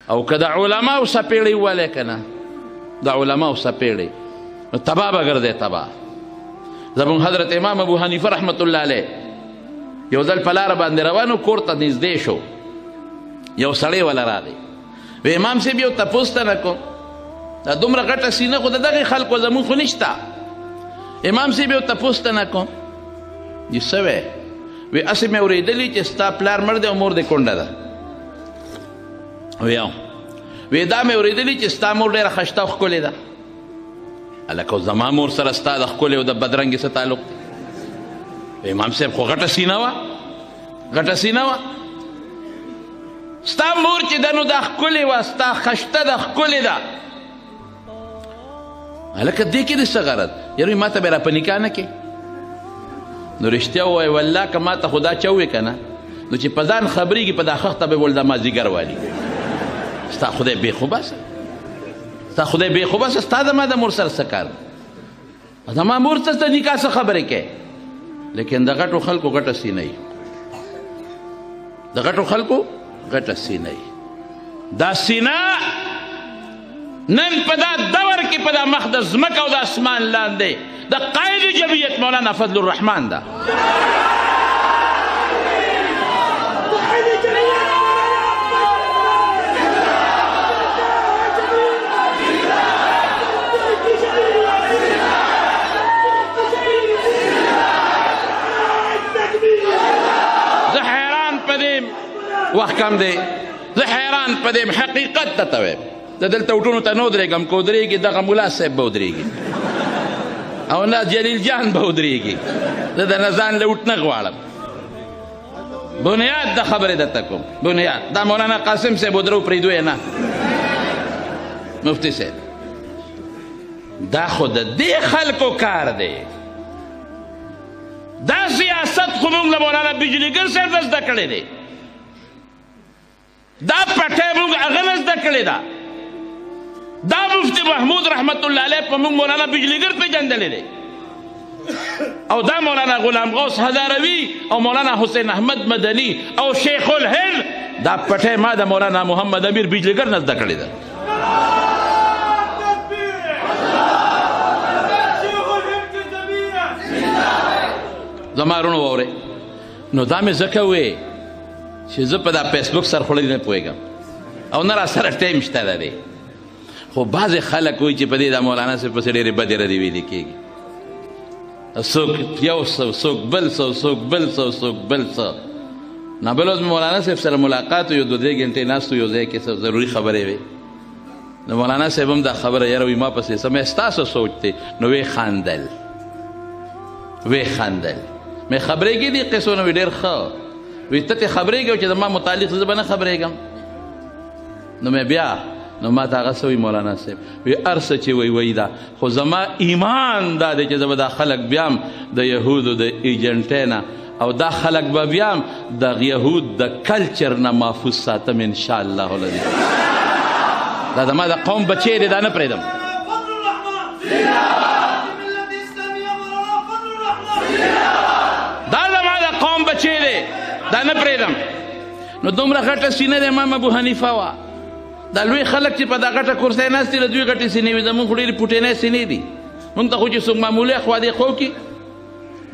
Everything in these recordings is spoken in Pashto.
او که د علماو سپېړی وولی که نه د علماو سپېړی نو تباه به ګرځی تباه زمونږ حضرت امام ابو حنیفه رحمت الله علیه یو ځل په لاره باندې روان و کور ته نږدې شو یو سړی وله راغی وی امام صاحب یو تپوس ته نه کوم دا دومره غټه سینه خو د دغې خلکو زمونږ خو نشته امام صاحب یو تپوس ته نه کوم وي څه وی وی هسې مې اورېدلي چې ستا پلار مړ دی او مور دې کونډه ده وی وی دا مې اورېدلي چې ستا مور ډېره ښایسته او ښکلې ده هلکه زما مور سره ستا د ښکلې او د بدرنګې څه تعلق دی امام صاحب خو غټه سینه وه غټه سینه وه ستا مور چې ده نو دا ښکلې وه ستا ښایسته ده ښکلې ده هلکه دې کې دې څه غرض یاره ما ته به را په نکاح نه کې نو رښتیا ووایه والله که ما ته خو دا چه ووایې که نه نو چې په ځان خبرېږي په دا خښته به ول دا مازدیګر والي ستا خدای بېخوبه سه ستا خدای بېخوبه سه ستا زما د مور سره څه کار زما مور ته د نکاح څه خبرې کوې لیکن د غټو خلکو غټه سینه یي د غټو خلکو غټه سینه یي دا سینه نن په دا دور کې په دا مخ د ځمکه او د اسمان لاندې د قائد جمعیت مولانا فضل الرحمن ده زه حیران په دې وخت کم دی زه حیران په دې حقیقت ته ته وایم د دلته وټونو ته نه ودرېږم که ودرېږي دغه ملا صاحب به ودرېږي او نه جلیل جان به ودرېږي زه د نه ځان له وټ نه غواړم بنیاد د خبرې درته کوم بنیاد دا مولانا قاسم صاحب ودرو پرېږدو یې نه مفتي صاحب دا خو د دې خلکو کار دی دا سیاست خو موږ له مولانا بجلیګر صاحب نه زده کړی دی دا پټۍ موږ هغه نه زده کړې ده دا مفتی محمود رحمت الله علیه په موږ مولانا بجلیګر پېژندلی دی او دا مولانا غلام غوث هزاروي او مولانا حسین احمد مدني او شیخ الهند دا پټۍ ما د مولانا محمد امیر بجلیګر نه زده کړې ده زما وروڼو واورئ نو دا مې ځکه وې چې زه په دا فیسبوک سرخوړلي نه پوهېږم او نه را سره ټایم شته ده دی خو بعضې خلک وایي چې په دې دا مولانا صاحب پسې ډېرې بدې ردې ویلې کېږي څوک یو څه څوک بل څه څوک بل څه څوک بل څه نه بل ورځ مې مولانا صاحب سره ملاقات یو 2-3 ګنټې ناست یو ځای کې څه ضروري خبرې وې نو مولانا صاحب هم دا خبره یاره وي ما پسې څه مې ستاسو سوچ دی نو ویې خندل مې خبرېږي دي قصو نه وي ډېر ښه وی ته ترې خبرېږې او چې زما متعلق زه به نه خبرېږم نو مې بیا نو ما ته هغه څه وي مولانا صاحب وی هر څه چې وی دا خو زما ایمان دا دی چې زه به دا خلک بیا هم د یهودو د ایجنټۍ نه او دا خلک به بیا هم د یهود د کلچر نه محفوظ ساتم انشاءالله العظیم دا زما د قوم بچی دی دا نه پرېږدم دا زما د قوم بچی دی دا نه پرېږدم نو دومره غټه سینه د امام ابو حنیفه وه دا لوی خلک چې په دا غټه کرسی ناست دي له دوی غټې سینې وي زمونږ خو ډېرې پوټینۍ سینې دي مونږ ته خو چې څوک معمولي خوا دې خو کي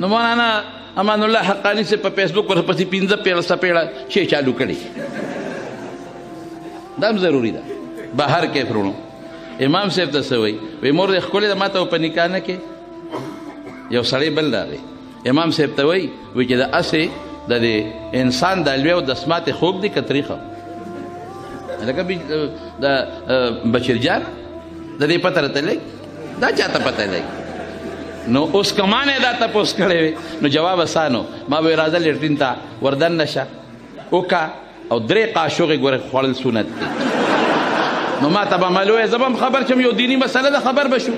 نو مولانا امان الله حقاني صاحب په فیسبوک ورپسې 15 پیړه سپېړه شی چالو کړي دا هم ضروري ده بهر کې فرونو امام صاحب ته څه وایي وایي مور دې ښکلې ده ما ته په نکاح نه کې یو سړی بل راغی امام صاحب ته وایي وایي چې د اسې د دې انسان د الوی او د اسمات خوب دی که تریخه لکه د بشیر جان د دې پته راته لګي دا چاته پته لګي نو اوس که ما نه دا تپوس کړی وی نو جواب اسانو ما به راځه لیټرین ته وردن نشه وکه او 3 قاشوغې ګورې خوړل سنت دی نو ما ته به معلومه زه به هم خبر شم یو دیني مسله ده خبر به شو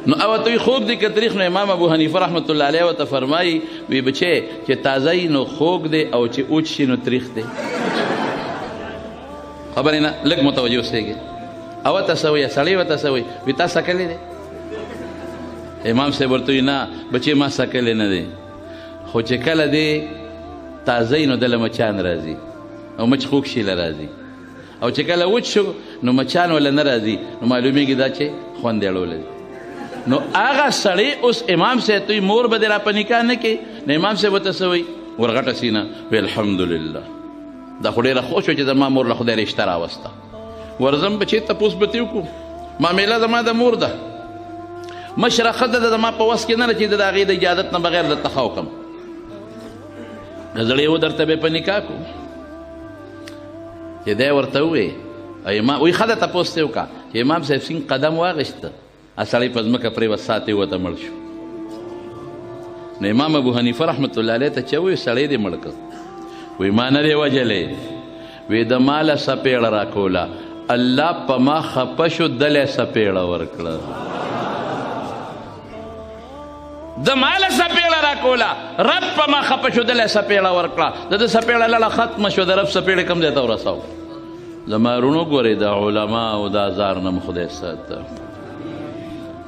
نو او توی خوب دی که تاریخ نو امام ابو حنیفه رحمت الله علیه ورته فرمایي وی بچی چې تازه نو خوږ دی او چې اوچ شي نو تریخ دی خبرې نه لږ متوجه اوسېږي او ته څه وایي سړی ورته څه وایي وي تا سکلی دی امام صاحب ورته وایي نه بچی ما سکلی نه دی خو چې کله دی تازه نو دله مچان راځي او مچ خوږ شي له راځي او چې کله وچ شو نو مچان ولا نه راځي نو معلومیږي دا چې خوند یې اړولی نو هغه سړی اوس امام صاحب ته مور به دې را په نکاح نه کې نو امام صاحب ورته څه وایي ورغټه سینه وی الحمدلله دا خو ډېره خوښ وه چې زما مور له خدای رشته راوسته ورځم بچې تپوس به ترې وکړو معامله زما د مور ده مشره ښځه ده زما په وس کې نه ده چې د هغې د اجازت نه بغیر درته ښه وکړم زړی و درته به یې په نکاح کړو چې دی ورته ووایي وایي ښه ده تپوس ترې وکړه چې امام صاحب سینګ قدم واغېسته سړی په ځمکه پرېوت ساعت یې وته مړ شو نو امام ابو حنیفه رحمت الله علیه ته چې وایي سړی دې مړ کړ وی ما نه دی وجلی وی د ماله سپېړه راکوله الله په ما خفه شو دلی سپېړه ورکړه د ماله سپېړه راکوله رب په ما خفه شو دلی سپېړه ورکړه د ده سپېړه لاله ختمه شوه د رب سپېړې کوم ځای ته ورسو زما وروڼو ګورئ د علماو دا ازار نه مو خدای ساته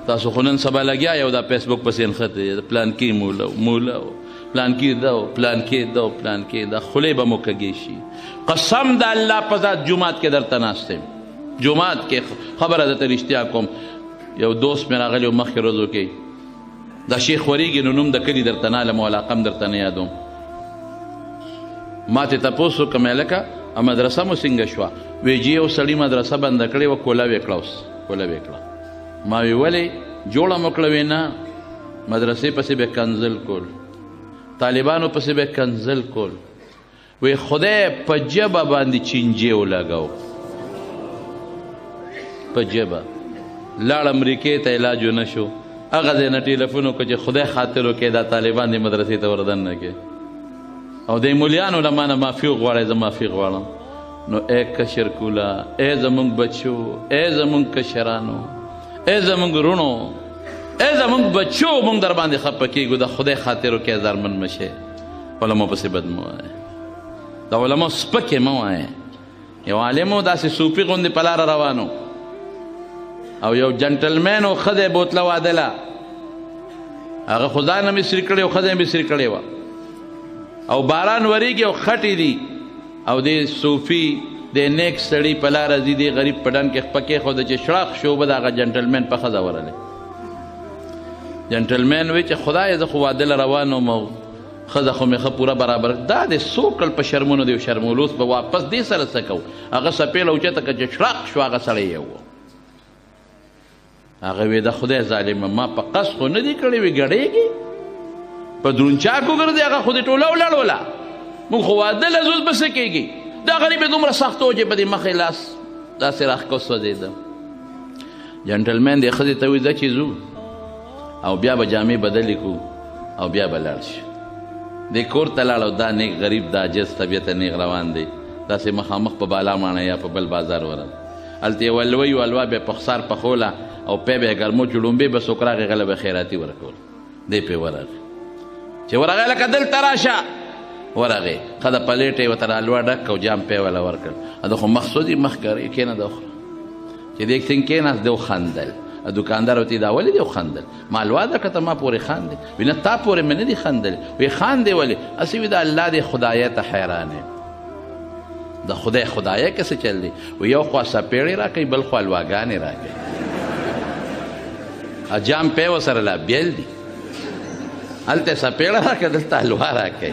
تاسو خو نن سبا لګیا یو دا فیسبوک پسې نښتې پلانکي موله پلان کې دا پلان کې دا پلان کې دا خولې به مو کږې شي قسم د الله په ذات جومات کې درته ناست یم جومات کې خبره درته رښتیا کوم یو دوست مې راغلی و مخکې ورځو کې دا شیخ وریږي نو نوم د کلي درته نالم او علاقه هم درته نه یادوم ما ترې تپوس وکړم هلکه مدرسه مو څنګه شوه وی جی یو سړي مدرسه بنده کړې وه کوله ویې کړه اوس کوله ویې کړه ما وی ولې جوړه مو کړه وی نه مدرسې پسې به کنزل کول طالبانو پسې به کنزل کول وی خدای په جبه باندې چینجې ولګاو په جبه لاړ امریکې ته علاج ونه شو هغه ځای نه ټیلیفون وکړه چې خدای خاطر وکړې دا طالبان دې مدرسې ته وردننه کې او دې مولیانو له ما نه معافي وغواړئ زه معافي غواړم نو ای کشر کولا ای زمونږ بچو ای زمونږ کشرانو ای زمونږ رونو ای زمونږ بچو مونږ در باندې خفه کېږو د خدای خاطر وکړئ ازارمن مه شئ علماو پسې بد مه وایئ د علماو سپکې مه وایئ یو عالم و داسې صوفي غوندې په لاره روانو او یو جنټلمین و ښځه یې بوتله وادله هغه خو ځان هم مصري کړی و ښځه یې مصري کړې وه او باران وریږي او خټې دي او دې صوفي د نیک سړي په لاره ځي دې غریب په ډن کې خپه کېښوده چې شړاق شو به د هغه جنټلمین په ښځه ورلی جنټلمین وی چې خدای زه خو واده له روان وم او ښځه خو مې ښه پوره برابر دا د څو کل په شرمونو دی شرمولوس به واپس دې سره څه کوو هغه څپېله اوچته کړه چې شړاق شو هغه سړی یې و هغه وی د خدای ظالمه ما په قصد خو نه دي کړی وي ګډېږي په درونچاکو ګرځي هغه خو دې ټوله ولاړوله موږ خو واده له زوز به څه کېږي دا غریب یې دومره سخت و چې په دې مخې لاس داسې راښکو سوځېده جنټلمین دې ښځې ته وایي ځه چې ځو او بیا به جامې بدلې کړو او بیا به لاړ شي دې کور ته لاړ او دا نیک غریب دا عجز طبیعته نیغ روان دی داسې مخامخ په بالا ماڼه یا په بل بازار ورغ هلته یې ولوی و الوا به یې په خسار پخوله او پی به یې ګرمو چې ړومبې به څوک راغی غله به خیراتي ورکول دی پې ورغی چې ورغی لکه دلته راشه ورغی ښه د پلیټ یې ورته الوا ډک او جام پی وله ورکړ دا خو مقصود یې مخ کرې کېنه ده وخوره چې دې څنګ کېناست دی وخندل دوکاندار ورته دا ولې دی وخندل ما الوا درکړه ته ما پورې خاندې وي نه تا پورې مې نه دي خندلې وی خاندې ولې هسې وي د الله دې خدایه ته حیران یم د خدای خدایه کې څه چل دی وی یو خوا سپېړې راکوي بل خوا الواګانې راکوي جام پی ورسره لا بیل دي هلته سپېړه راکړه دلته حلوا راکوي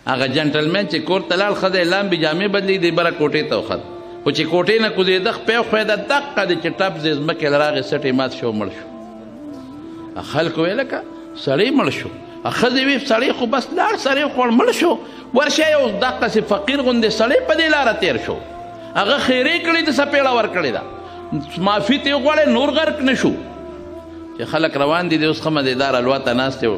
هغه جنټلمین چې کور ته لاړ ښځه یې لامبې جامې بدلې دی بره کوټې ته وخت خو چې کوټې نه کوزېده خپې وښویده دقه دی چې ټپ ځې ځمکې له راغې سټې مات شو مړ شو خلکو ویل لکه سړی مړ شو ښځې وی سړی خو بس لاړ سړی خوړ مړ شو ورشه یو دقسې فقیر غوندې سړی په دې لاره تېر شو هغه خیرې کړې ده سپېړه ورکړې ده معافي ته یې وغواړی نور غرق نه شو چې خلک روان دي د اوس ښه مزېدار الوا ته ناست یو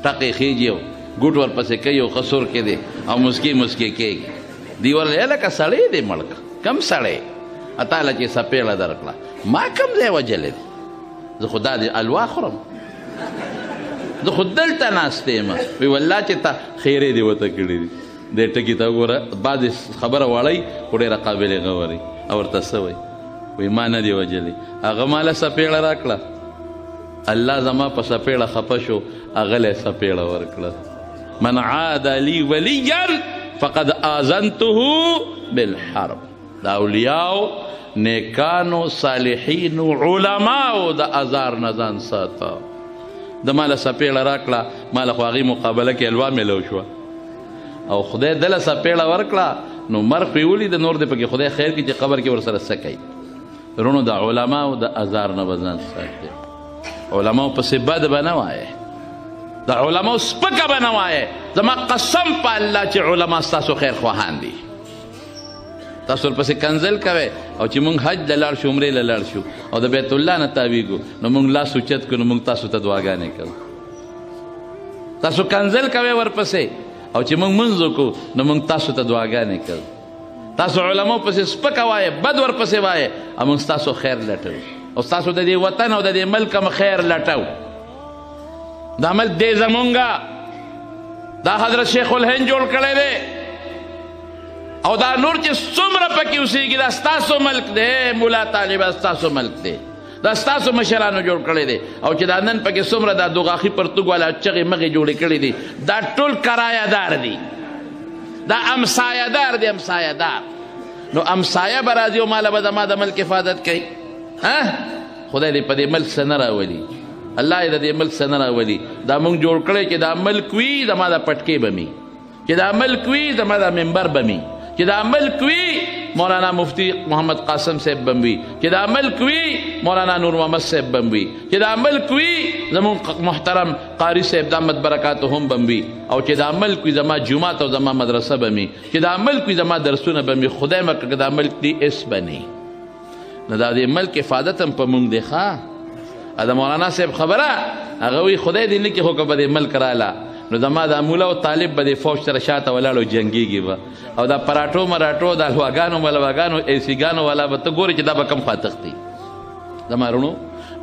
ټقې خیجي او ګوټ ورپسې کوي او ښه سور کې دی او مسکي مسکي کېږي دی ورله لکه سړی دی مړ کم سړی اتاله چې سپېړه درکړه ما کم ځای وجلی دی زه خو دا د الوا خورم زه خو دلته ناست یم وی والله چې تا خیرې دې ورته کړي دي دې ټکي ته وګوره بعضې خبره وړئ خو ډېره قابلې غوري او ورته څه وی ما نه دی وجلی هغه ماله سپېړه راکړه الله زما په سپېړه خفه شو هغه له سپېړه ورکړه من عاد لي وليا فقد آذنته بالحرب. دا اولیاء نیکانو صالحینو علماء د ازار نه ځان ساته. د ماله سپېړه راکړه، ماله خو هغې مقابله کې الوا میلو شوه او خدای دله سپېړه ورکړه نو مرغ پرې ولید، نور دې پکې خدای خیر کړي چې قبر کې ورسره څه کوي. رونو د علماو د ازار نه به ځان ساتي. علماو پسې بد به نه وایې، د علماو سپکه به نه وایې. زما قسم په الله چې علما ستاسو خیر خواهان دي. تاسو ورپسې کنځل کوئ او چې موږ حج له لاړ شو، عمرې له لاړ شو او د بیت الله نه تاویږو نو موږ لاس اوچت کړو، نو موږ تاسو ته دعاګانې کوو. تاسو کنځل کوئ ورپسې او چې موږ منځ وکړو نو موږ تاسو ته دعاګانې کوو. تاسو علماو پسې سپکه وایې، بد ورپسې وایې او موږ ستاسو خیر لټو او ستاسو د دې وطن او د دې ملک هم خیر لټو. دا ملک دی زمونږه، دا حضرت شیخ الهند جوړ کړی دی او دا نور چې څومره پکې اوسېږي دا ستاسو ملک دی. مولا طالبه ستاسو ملک دی، دا ستاسو مشرانو جوړ کړی دی. او چې دا نن پکې څومره دا دوغاخي پرتوګ والا چغې مغې جوړې کړي دي دا ټول کرایه دار دي، دا امسایه دار دی، امسایه دار. نو امسایه به راځي او ماله به زما د ملک حفاظت کوي. خدای دې په دې ملک څه نه راولي، الله یې د دې ملک څه نه راولي. دا موږ جوړ کړی چې دا ملک وي زما د پټکې به مي، چې دا ملک وي زما د منبر به مي، چې دا ملک وي مولانا مفتی محمد قاسم صاحب بم وي، چې دا ملک وي مولانا نور محمد صاحب بم وي، چې دا ملک وي زمون محترم قاری صاحب دامت برکاتهم بم وي، او چې دا ملک وي زما جومات او زما مدرسه بمي، چې دا ملک وي زما درسونه بمي. خدای مکړه که دا ملک دی اس بني نو دا دې ملک حفاظت هم په مونږ دی. ښه د مولانا صاحب خبره هغه وي خدای دې لیکي خو که به دې ملک راله نو زما د مولا او طالب به دې فوج سره شاته ولاړ او جنګېږي به او دا پراټو مراټو د الواګانو ملواګانو ایسیګانو والا به ته ګورې چې دا به کم خوا تښتي. زما رونو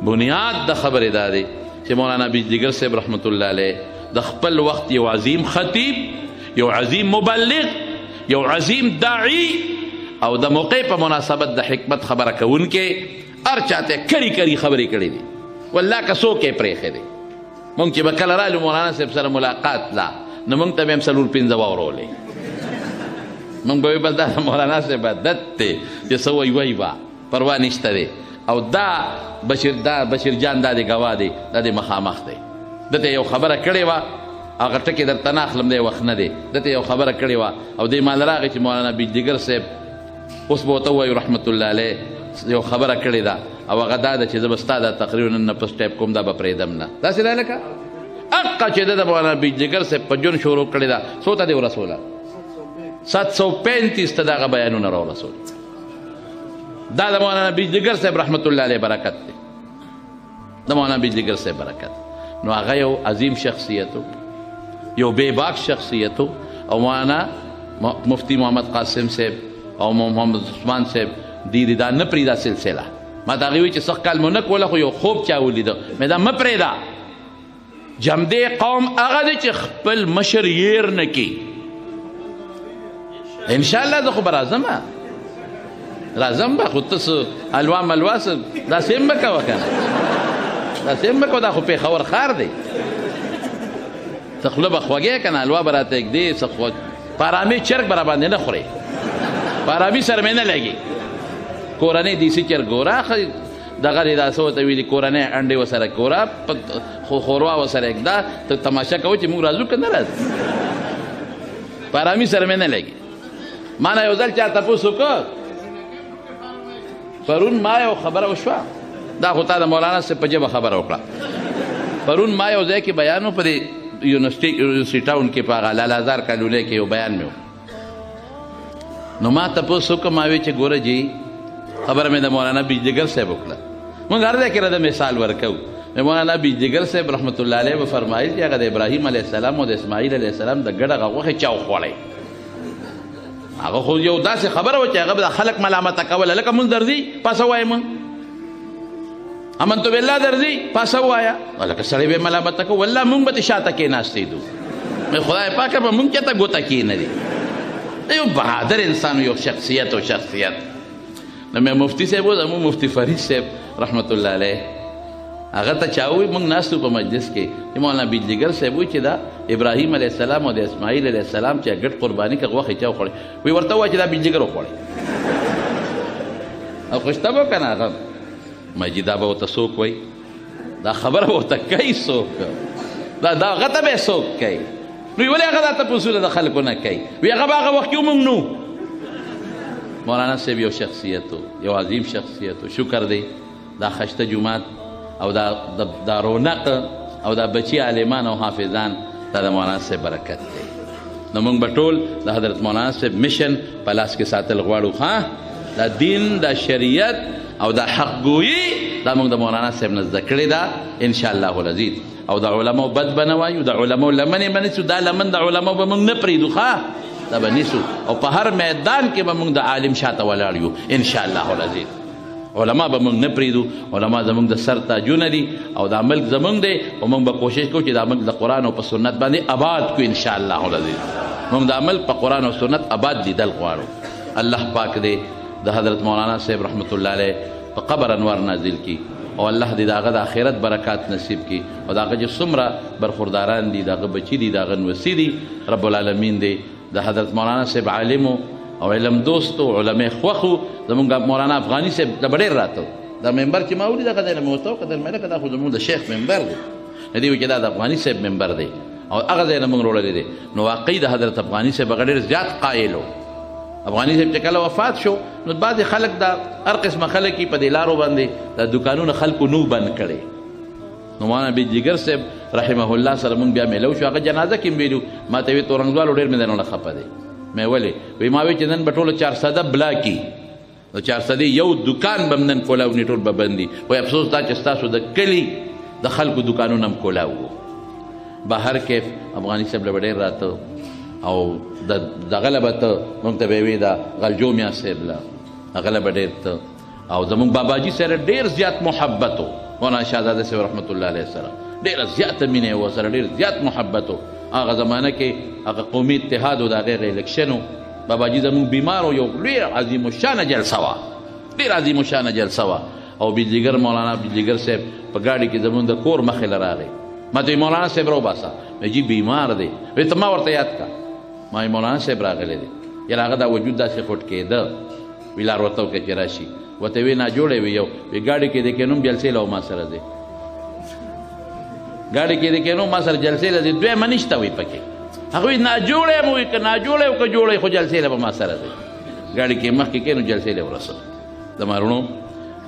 بنیاد د خبرې دا دی چې مولانا بیجدګر صاحب رحمت الله علیه د خپل وخت یو عظیم خطیب، یو عظیم مبلغ، یو عظیم داعی او د موقع په مناسبت د حکمت خبره کوونکې هر چاته کړي کړي خبرې کړي دي. والله که څوک یې پرېښی دی. مونږ چې به کله رالو مولانا صاحب سره ملاقات لا نو مونږ ته به هم څلور پنځه واورولې. مونږ به وایو بس دا مولانا صاحب عادت دی چې څه وایي وایي به پروا نشته دی. او دا بشیر جان دا دی ګواه دی، دا دی مخامخ دی. دته یو خبره کړې وه هغه ټکې درته نه اخلم دی وخت نه دی. دته یو خبره کړې وه او دی مال راغی چې مولانا بیجدګر صاحب اوس به ورته ووایو رحمت الله علیه یو خبره کړې ده او هغه دا ده چې زه به ستا دا تقریر نن نه پس ټایپ کوم دا به پرېږدم نه. داسې ده لکه حقه چې ده د مولانا بیجدګر صاحب په جون شروع کړې ده. څو ته دې ورسوله؟ 735 ته د هغه بیانونه راورسول. دا د مولانا بیجدګر صاحب رحمت الله علیه برکت دی، د مولانا بیجدګر صاحب برکت. نو هغه یو عظیم شخصیت و، یو بے باک شخصیت و. او مولانا مفتی محمد قاسم صاحب او محمد عثمان صاحب دی دا نه پرېږده سلسله. ما ته هغې وایي چې سخت کال مو نه کوله خو یو خوب چا ولیده مې دا مه پرېږده. جمدې قوم هغه دی چې خپل مشر یېر نه کي. انشاءالله زه خو به راځم به خو ته څه الوا ملوا څه داسې هم به کوه که نه، داسې هم به کوه. دا خو پېښور ښار دی، ته خوله به خوږې که نه الوا به راته ږدې څه خوږ په ارامۍ چرګ به راباندې نه خورې، په ارامي سره مې نه لګي. کورنۍ دیسي چرګ ګوره دغه دی دا څه ورته ویلي کورنۍ انډې ورسره ګوره خوروا ورسره ږده ته تماشه کوو چې موږ راځو که نه راځو. په ارامي سره مې نه لګي. ما نه یو ځل چا تپوس وکړ پرون ما یو خبره وشوه، دا خو تا د مولانا صاحب په ژبه خبره وکړه. پرون ما یو ځای کې بیان و په دې یونیورسټي ټاون کې په هغه لالازار کالونۍ کې یو بیان مې و. نو ما تپوس وکړه ما وی چې ګوره جی خبره مې د مولانا بیجدګر صاحب وکړه. موږ هر ځای کې راته مثال ورکوو. مولانا بیجدګر صاحب رحمت الله علیه به فرمایل چې هغه د ابراهیم علیه السلام او د اسماعیل علیه السلام د ګډه هغه غوښې چا وخوړی. هغه خو یو داسې خبره وه چې هغه به د خلک ملامته کوله لکه مونځ درځي پاسه وایه مونږ امنتو بالله درځي پاسه ووایه لکه سړی به یې ملامته کوو والله مونږ به تې شاته کېناستېدو. خدای پاکه به مونږ چېرته ګوته کېنهدي. یو بهادر انسان یو شخصیت و شخصیت. نو مې مفتی صاحب و زمون مفتی فرید صاحب رحمت الله علیه هغه ته چا ووایي موږ ناست په مجلس کې چې مولانا بجلیګر صاحب وایي چې دا ابراهیم علیه السلام او د اسماعیل علیه السلام چې ګډ قرباني که غوښې چا وخوړې وایي ورته ووایه چې دا بجلیګر وخوړې او خوشته به که نه هغه مجي دا به ورته څوک وایي دا خبره به ورته کوي څوک دا هغه ته به یې څوک کوي نو ولې هغه دا تپوسونه د خلکو نه کوي وایي هغه به هغه وخت کې موږ نو مولانا صاحب یو شخصیت و یو عظیم شخصیت و شکر دی دا خشته جومات او دا رونق او دا بچی عالمان او حافظان دا د مولانا صاحب برکت دی نو موږ به ټول د حضرت مولانا صاحب مشن په لاس کې ساتل غواړو ها دا دین دا شریعت او دا حق ګویي دا موږ د مولانا صاحب نه زده کړې ده انشاءالله العزیز او د علماو بد به نه وایو د علماو لمنې به نیسو دا لمن د علماو به موږ نه پرېږدو ښه دا به نیسو او په هر میدان کې به موږ د عالم شاته ولاړ یو انشاءالله العزیز علما به موږ نه پرېږدو علما زموږ د سر تاجونه دي او دا ملک زموږ دی او موږ به کوشش کوو چې دا ملک د قرآن او په سنت باندې آباد کړو انشاءالله العزیز موږ دا عمل په قرآن او سنت آباد لیدل غواړو الله پاک دی د حضرت مولانا صاحب رحمت الله علیه په قبر انوار نازل کی او الله دې د هغه د آخرت برکات نصیب کی او د هغه چې څومره برخورداران دي د هغه بچي دي د هغه نوسي دي رب العالمین دی د حضرت مولانا صاحب عالمو او علم دوستو علماء خوښو زمونږ مولانا افغاني صاحب د به ډېر راته دا ممبر چې ما ولید هغه ځای نه مې ورته وکتل مې لکه دا خو زمونږ د شیخ ممبر دی نه دی وایي چې دا د افغاني صاحب ممبر دی او هغه ځای نه موږ راوړلی دی نو واقعي د حضرت افغاني صاحب هغه ډېر زیات قایل و افغاني صاحب چې کله وفات شو نو بعضې خلک دا هر قسمه خلک یې په دې لارو باندې دا دوکانونه خلکو نو بند کړی نو مولانا بجلیګر صاحب رحمه الله سره مونږ بیا میلو شو هغه جنازه کې ویلو ما ته وی تورنګوالو ډېر مې درنه خفه دی مې ولې وی ما وی چې نن به ټوله 400 بلاکي نو 400 یو دکان به نن کولاو نه ټول به بندي وای افسوس دا چې ستاسو د کلي د خلکو دکانونه هم کولاو بهر کیف افغاني صاحب له ډېر راته او دغه له به ته مونږ ته به وی دا غلجو میا صاحب له هغه له به ډېر ته او زمونږ باباجي سره ډېر زیات محبت و مولانا شهزاده صاحب رحمت الله علیه سره ډېره زیاته مینه یې ورسره ډېر زیات محبت و هغه زمانه کې هغه قومي اتحاد و د هغې الیکشن و باباجي زمونږ بیمار و یو ډېر عظیم الشانه جلسه وه ډېر عظیم الشانه جلسه وه او بجلیګر مولانا بجلیګر صاحب په ګاډي کې زمونږ د کور مخې له راغی ما ته مولانا صاحب راوباسه مې جي بیمار دی وی ته ما ورته یاد کا ما مولانا صاحب راغلی دی یاره هغه دا وجود داسې خوټ کېده وی لار ورته وکړه چې راشي ورته وی ناجوړی وي یو وی ګاډي کې دی که نوم جلسې له ما سره دی ګاډي کې دی که نو ما سره جلسې له دی دویمه نشته وي پکې هغه وی ناجوړی م وي که ناجوړی و که جوړی خو جلسې له به ما سره دی ګاډي کې مخکې کې نو جلسې له ورسه زما وروڼو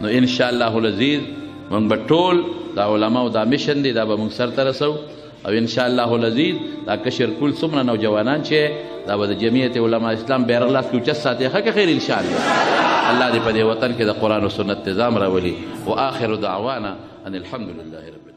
نو انشاءالله العزیز موږ به ټول دا علماو دا مشن دی دا به موږ سرته رسو او انشاءالله العزیز دا کشر کل څومره نوجوانان چې دا به د جمعیت علما اسلام بیرغ لاس کې اوچت ساتي ښه که خیر انشاءالله الله دې په دې وطن کې د قرآن و سنت نظام راولي و آخر دعوانا ان الحمد لله رب العالمين